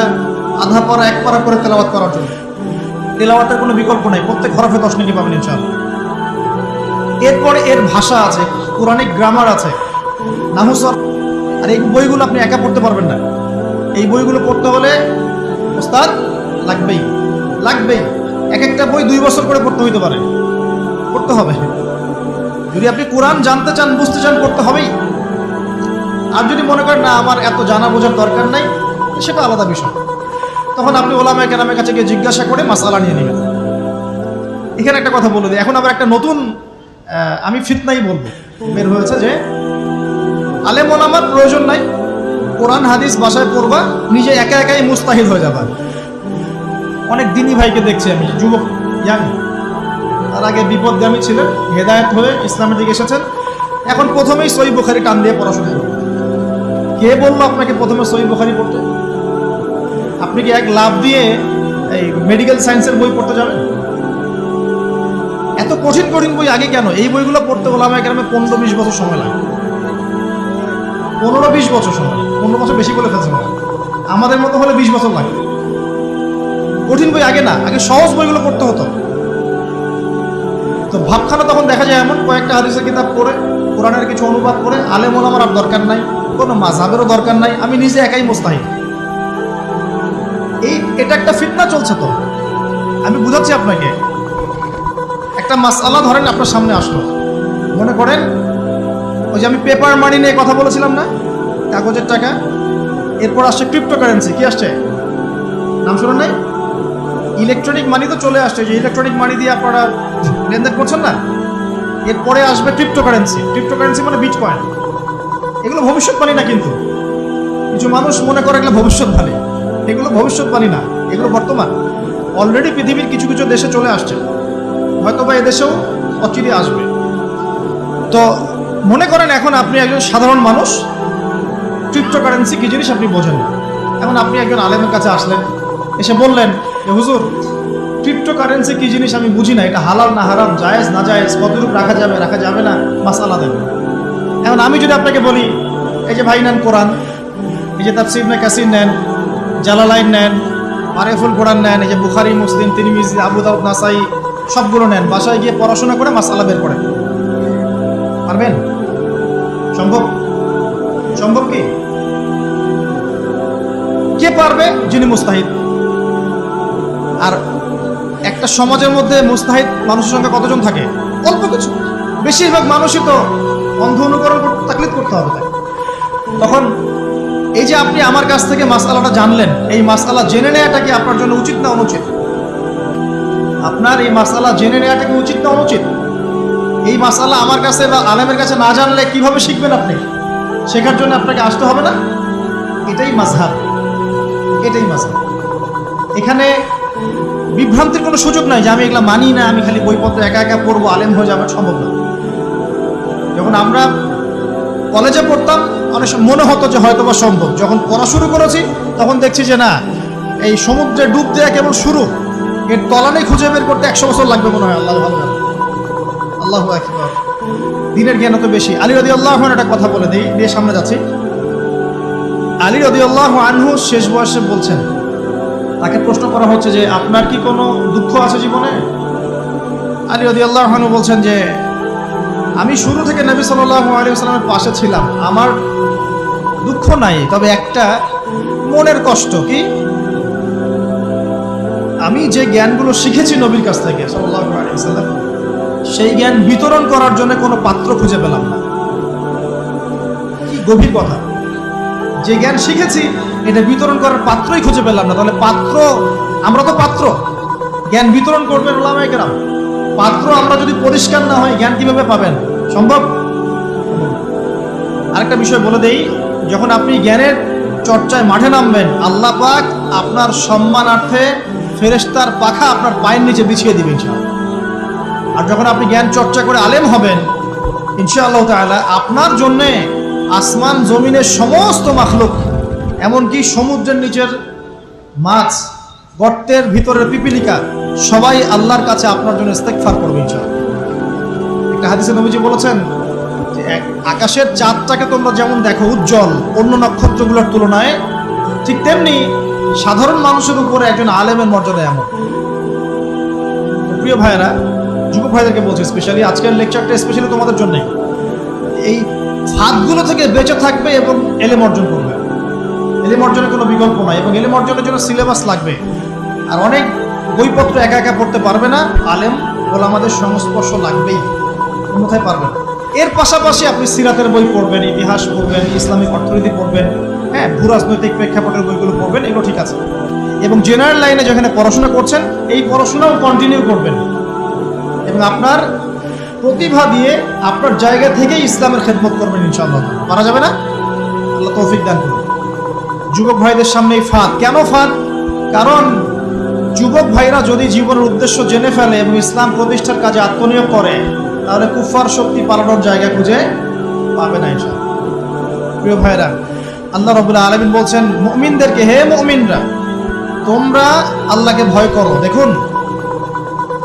আধা পারা 1 পারা করে তেলাওয়াত করার জন্য। তেলাওয়াতের কোনো বিকল্প নাই, প্রত্যেক হরফে 10 নেকি পাবেন ইনশাআল্লাহ। এরপরে এর ভাষা আছে, কোরআনিক গ্রামার আছে, নাহু সরফ। আর এই বইগুলো আপনি একা পড়তে পারবেন না। এই বইগুলো পড়তে হলে ওস্তাদ লাগবেই। এক একটা বই 2 বছর করে পড়তে হইতে পারে, পড়তে হবে। যদি আপনি কোরআন জানতে চান, বুঝতে চান, পড়তে হবেই। আর যদি মনে করেন না আমার এত জানা বোঝার দরকার নাই, সেটা আলাদা বিষয়। তখন আপনি ওলামায়ে কেরামের কাছে গিয়ে জিজ্ঞাসা করে মাসআলা নিয়ে নেবেন। এখানে একটা কথা বলে দিই, এখন আবার একটা নতুন আমি ফিতনাই বলবো বের হয়েছে যে আলেম ওলামার প্রয়োজন নাই, কোরআন হাদিস বাসায় পড়বা, নিজে একা একাই মুস্তাহিদ হয়ে যাবা। অনেক দিনই ভাইকে দেখছি আমি, যুবক ইয়াং, তার আগে বিপদগামী ছিলেন, হেদায়েত হয়ে ইসলামের দিকে এসেছেন, এখন প্রথমেই সহিহ বুখারী টান দিয়ে পড়াশোনা করবেন। কে বললো আপনাকে প্রথমে সহিহ বুখারী পড়তে? আপনি কি এক লাভ দিয়ে এই মেডিকেল সায়েন্সের বই পড়তে যাবেন? এত কঠিন কঠিন বই আগে কেন? এই বইগুলো পড়তে ওলামায়ে কেরামে 15-20 বছর সময় লাগে। 15-20 বছর সময়, 15 বছর বেশি বলে ফেলছে। আমাদের মতো হলে 20 বছর লাগে। কঠিন বই আগে না, আগে সহজ বইগুলো পড়তে হতো। তো ভাবখানা তখন দেখা যায় এমন, কয়েকটা হাদিসের কিতাব পড়ে, কোরআনের কিছু অনুবাদ করে, আলেম ওলামার আর দরকার নাই, কোনো মাযহাবেরও দরকার নাই, আমি নিজে একাই মুস্তাহিদ। এটা একটা ফিতনা চলছে। তো আমি বুঝাচ্ছি আপনাকে, একটা মাসআলা ধরেন আপনার সামনে আসলো, মনে করেন ওই যে আমি পেপার মানি নিয়ে কথা বলেছিলাম না, কাগজের টাকা। এরপর আসছে ক্রিপ্টোকারেন্সি। কি আসছে? নাম শুনেন নাই? ইলেকট্রনিক মানি তো চলে আসছে, যে ইলেকট্রনিক মানি দিয়ে আপনারা লেনদেন করছেন না। এরপরে আসবে ক্রিপ্টোকারেন্সি। ক্রিপ্টোকারেন্সি মানে বিটকয়েন। এগুলো ভবিষ্যৎবাণী না, কিন্তু কিছু মানুষ মনে করে এগুলো ভবিষ্যৎবাণী। এগুলো ভবিষ্যৎবাণী না, এগুলো বর্তমান। অলরেডি পৃথিবীর কিছু কিছু দেশে চলে আসছে, হয়তোবা এদেশেও অচিরে আসবে। তো মনে করেন এখন আপনি একজন সাধারণ মানুষ, ক্রিপ্টোকারেন্সি কি জিনিস আপনি বোঝেন না। এখন আপনি একজন আলেমের কাছে আসলেন, এসে বললেন যে হুজুর, ক্রিপ্টোকারেন্সি কি জিনিস আমি বুঝি না, এটা হালাল না হারাম, জায়েজ না জায়েজ, কতটুকু রাখা যাবে না, মাসআলা দেবেন। এখন আমি যদি আপনাকে বলি, এই যে ভাই নেন কোরআন, এই যে তাফসীর ইবনে কাসির নেন, জালালাইন নেন, মারিফুল কোরআন নেন, এই যে বুখারী, মুসলিম, তিরমিজি, আবু দাউদ, নাসাই, সবগুলো নেন, বাসায় গিয়ে পড়াশোনা করে মাসআলা বের করেন। পারবেন? সম্ভব? সম্ভব কি? কে পারবে? যিনি মুস্তাহিদ। আর একটা সমাজের মধ্যে মুস্তাহিদ মানুষের সংখ্যা কতজন থাকে? অল্প কিছু। বেশিরভাগ মানুষই তো অন্ধ অনুকরণ তাকলিদ করতে হবে। তখন এই যে আপনি আমার কাছ থেকে মাসআলাটা জানলেন, এই মাসআলা জেনে নেওয়াটা কি আপনার জন্য উচিত না অনুচিত? আপনার এই মাসআলা জেনে নেওয়াটা কি উচিত না অনুচিত? এই মাসআলা আমার কাছে বা আলেমের কাছে না জানলে কিভাবে শিখবেন আপনি? শেখার জন্য আপনাকে আসতে হবে না? এটাই মাযহাব, এটাই মাযহাব। এখানে বিভ্রান্তির কোনো সুযোগ নাই যে আমি এগুলা মানি না, আমি খালি বইপত্র একা একা পড়বো, আলেম হয়ে যাওয়া সম্ভব না। যখন আমরা কলেজে পড়তাম অনেক মনে হতো যে হয়তো বা সম্ভব। যখন পড়া শুরু করেছি তখন দেখছি যে না, এই সমুদ্রে ডুব দেওয়া কেবল শুরু, এর তলানি খুঁজে বের করতে 100 বছর লাগবে মনে হয়। আল্লাহ ভালো, আল্লাহু আকবার। দিনের জ্ঞান অত বেশি। আলী রাদিয়াল্লাহু আনহু একটা কথা বলে দিয়ে সামনে যাচ্ছি। আলী রাদিয়াল্লাহু আনহু শেষ বয়সে বলছেন, তাকে প্রশ্ন করা হচ্ছে যে আপনার কি কোনো দুঃখ আছে জীবনে? আলী রাদিয়াল্লাহু আনহু বলছেন যে আমি শুরু থেকে নবী সাল্লাল্লাহু আলাইহি ওয়াসাল্লামের পাশে ছিলাম, আমার দুঃখ নাই, তবে একটা মনের কষ্ট। কি? আমি যে জ্ঞানগুলো শিখেছি নবীর কাছ থেকে সাল্লাল্লাহু আলাইহি ওয়াসাল্লাম, সেই জ্ঞান বিতরণ করার জন্য কোনো পাত্র খুঁজে পেলাম না। কি গভীর কথা! যে জ্ঞান শিখেছি এটা বিতরণ করার পাত্রই খুঁজে পেলাম না। তাহলে পাত্র, আমরা তো পাত্র, জ্ঞান বিতরণ করবেন উলামায়ে কেরাম। পাত্র আমরা যদি পরিষ্কার না হয় জ্ঞান কিভাবে পাবেন? সম্ভব? আরেকটা বিষয় বলে দেই, যখন আপনি জ্ঞানের চর্চায় মাঠে নামবেন, আল্লাহ পাক আপনার সম্মানার্থে ফেরেশতার পাখা আপনার পায়ের নিচে বিছিয়ে দিবেন ইনশাআল্লাহ। আর যখন আপনি জ্ঞান চর্চা করে আলেম হবেন ইনশাআল্লাহ তাআলা, আপনার জন্যে আসমান জমিনের সমস্ত মাখলুক, এমনকি সমুদ্রের নিচের মাছ, গর্তের ভিতরের পিপিলিকা, সবাই আল্লাহর কাছে আপনার জন্য ইস্তেগফার করবে ইনশাআল্লাহ। একটা হাদিসে নবীজি বলেছেন যে আকাশের চাঁদটাকে তোমরা যেমন দেখো উজ্জ্বল অন্য নক্ষত্রগুলোর তুলনায়, ঠিক তেমনি সাধারণ মানুষের উপরে একজন আলেমের মর্যাদা এমন। প্রিয় ভাইয়েরা, যুবক ভাইদেরকে বলছি, স্পেশালি আজকের লেকচারটা স্পেশালি তোমাদের জন্য, এই ফাঁদগুলো থেকে বেঁচে থাকবে এবং এলেম অর্জন করবে। এলেম অর্জনের কোনো বিকল্প নাই, এবং এলেম অর্জনের জন্য সিলেবাস লাগবে। আর অনেক বইপত্র একা একা পড়তে পারবে না, আলেম ওলামাদের সংস্পর্শ লাগবেই, অন্যথায় পারবে না। এর পাশাপাশি আপনি সিরাতের বই পড়বেন, ইতিহাস পড়বেন, ইসলামিক অর্থনীতি পড়বেন, হ্যাঁ, ভূরাজনৈতিক প্রেক্ষাপটের বইগুলো পড়বেন, এগুলো ঠিক আছে। এবং জেনারেল লাইনে যেখানে পড়াশোনা করছেন এই পড়াশোনাও কন্টিনিউ করবেন, এবং আপনার প্রতিভা দিয়ে আপনার জায়গা থেকেই ইসলামের খেদমত করবেন ইনশাআল্লাহ। পারা যাবে না? আল্লাহ তৌফিক দান করুন। যুবক ভাইদের সামনে এই ফাঁদ। কেন ফাঁদ? কারণ যুবক ভাইরা যদি জীবনের উদ্দেশ্য জেনে ফেলে এবং ইসলাম প্রতিষ্ঠার কাজে আত্মনিয়োগ করে, তাহলে কুফার শক্তি পালানোর জায়গা খুঁজে পাবে না ইনশাআল্লাহ। প্রিয় ভাইরা, আল্লাহ রাব্বুল আলামিন বলছেন মুমিনদেরকে, হে মুমিনরা, তোমরা আল্লাহকে ভয় করো। দেখুন,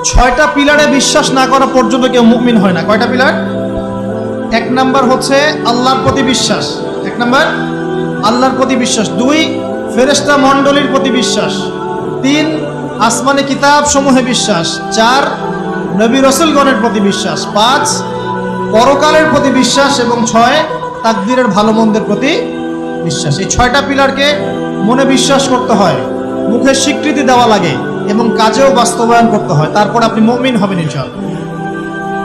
6টা পিলারে বিশ্বাস না করা পর্যন্ত কেউ মুমিন হয় না। কয়টা পিলার? 1 নাম্বার হচ্ছে আল্লাহর প্রতি বিশ্বাস। 1 নাম্বার আল্লাহর প্রতি বিশ্বাস। 2 ফেরেশতা মণ্ডলীর প্রতি বিশ্বাস। 3 আসমানি কিতাব সমূহে বিশ্বাস। 4 নবী রাসূলগণের প্রতি বিশ্বাস। 5 পরকালের প্রতি বিশ্বাস। এবং 6 তাকদীরের ভালো মন্দের প্রতি বিশ্বাস। এই 6টা পিলারকে মনে বিশ্বাস করতে হয়, মুখে স্বীকৃতি দেওয়া লাগে এবং কাজেও বাস্তবায়ন করতে হয়, তারপর আপনি মুমিন হবেন ইনশাআল্লাহ।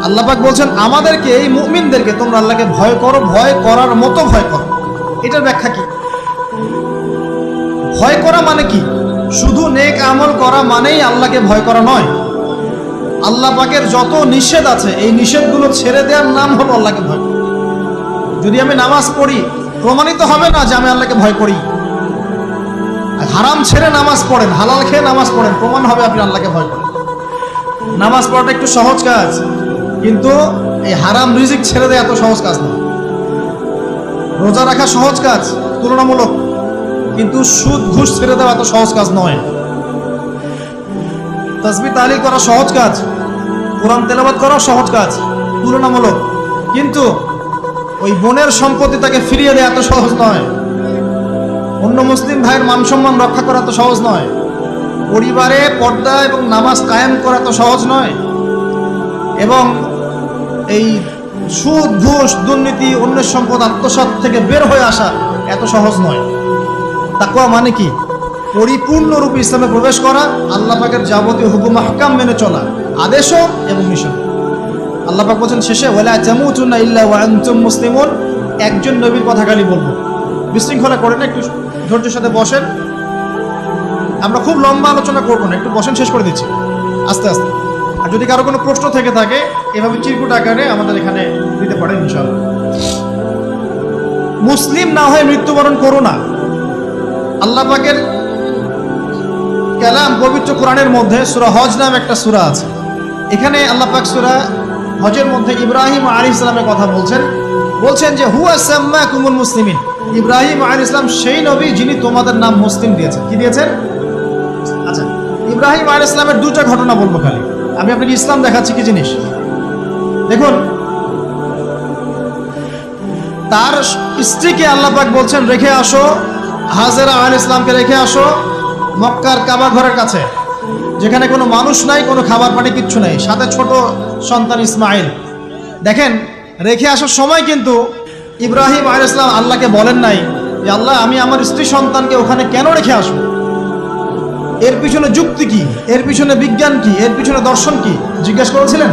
আল্লাহ পাক বলছেন আমাদেরকে, এই মুমিনদেরকে, তোমরা আল্লাহকে ভয় করো, ভয় করার মতো ভয় করো। এটার ব্যাখ্যা কি? ভয় করা মানে কি? শুধু নেক আমল করা মানেই আল্লাহকে ভয় করা নয়। আল্লাহ পাকের যত নিষেধ আছে এই নিষেধগুলো ছেড়ে দেওয়ার নাম হলো আল্লাহকে ভয় করা। যদি আমি নামাজ পড়ি, প্রমাণিত হবে না যে আমি আল্লাহকে ভয় করি। হারাম ছেড়ে নামাজ পড়েন, হালাল খেয়ে নামাজ পড়েন, প্রমাণ হবে আপনি আল্লাহকে ভয় করেন। নামাজ পড়াটা একটু সহজ কাজ, কিন্তু এই হারাম রিজিক ছেড়ে দেয় এত সহজ কাজ না। রোজা রাখা সহজ কাজ তুলনামূলক, কিন্তু সুদ ঘুষ ছেড়ে দেওয়া এত সহজ কাজ নয়। তাসবিহ তাহলিল করা সহজ কাজ, কোরআন তেলাওয়াত করা সহজ কাজ তুলনামূলক, কিন্তু ওই বোনের সম্পত্তি তাকে ফিরিয়ে দেওয়া এত সহজ নয়। অন্য মুসলিম ভাইয়ের মান সম্মান রক্ষা করা তো সহজ নয়। পরিবারে পর্দা এবং নামাজ কায়েম করা তো সহজ নয়। এবং এই সুদ ঘুষ দুর্নীতি অন্যের সম্পদ আত্মসাৎ থেকে বের হয়ে আসা এত সহজ নয়। তাকওয়া মানে কি? পরিপূর্ণরূপে ইসলামে প্রবেশ করা, আল্লাহ পাকের যাবতীয় হুকুম আহকাম মেনে চলা, আদেশও এবং নিষেধ। আল্লাহ পাক বলেন শেষে, ওয়ালা তামুতুন্না ইল্লা ওয়া আনতুম মুসলিমুন। একজন নবীর কথা খালি বলবো, বিশৃঙ্খলা করেন না, একটু ধৈর্যের সাথে বসেন। আমরা খুব লম্বা আলোচনা করবো না, একটু বসেন, শেষ করে দিচ্ছি আস্তে আস্তে। আর যদি কারো কোনো প্রশ্ন থেকে থাকে এভাবে চিরকুট আকারে আমাদের এখানে দিতে পারেন ইনশাআল্লাহ। মুসলিম না হয়ে মৃত্যুবরণ করো না। আল্লাহ পাকের কালাম পবিত্র কোরআনের মধ্যে সূরা হজ নাম একটা সূরা আছে। এখানে আল্লাহ পাক সূরা হজের মধ্যে ইব্রাহিম আলাইহিস সালামের কথা বলছেন যে হুয়া সাম্মাকুমুল মুসলিমিন। ইব্রাহিম আলাইহিস সালাম সেই নবী যিনি তোমাদের নাম মুসলিম দিয়েছেন। কি দিয়েছেন? আচ্ছা, ইব্রাহিম আলাইহিস সালামের 2টা ঘটনা বলবো খালি। আমি আপনাকে ইসলাম দেখাচ্ছি কি জিনিস। দেখুন, তার স্ত্রীকে আল্লাহ পাক বলছেন রেখে আসো, হাজেরা আলাইহিস সালামকে রেখে আসো মক্কার কাবা ঘরের কাছে, যেখানে কোনো মানুষ নাই, কোনো খাবার পানি কিচ্ছু নাই, সাথে ছোট সন্তান ইসমাইল। দেখেন, রেখে আসার সময় কিন্তু ইব্রাহিম আলাইহিস সালাম আল্লাহকে বলেন নাই যে আল্লাহ আমি আমার স্ত্রী সন্তানকে ওখানে কেন রেখে আসবো, এর পিছনে যুক্তি কি, এর পিছনে বিজ্ঞান কি, এর পিছনে দর্শন কি, জিজ্ঞাসা করেছিলেন?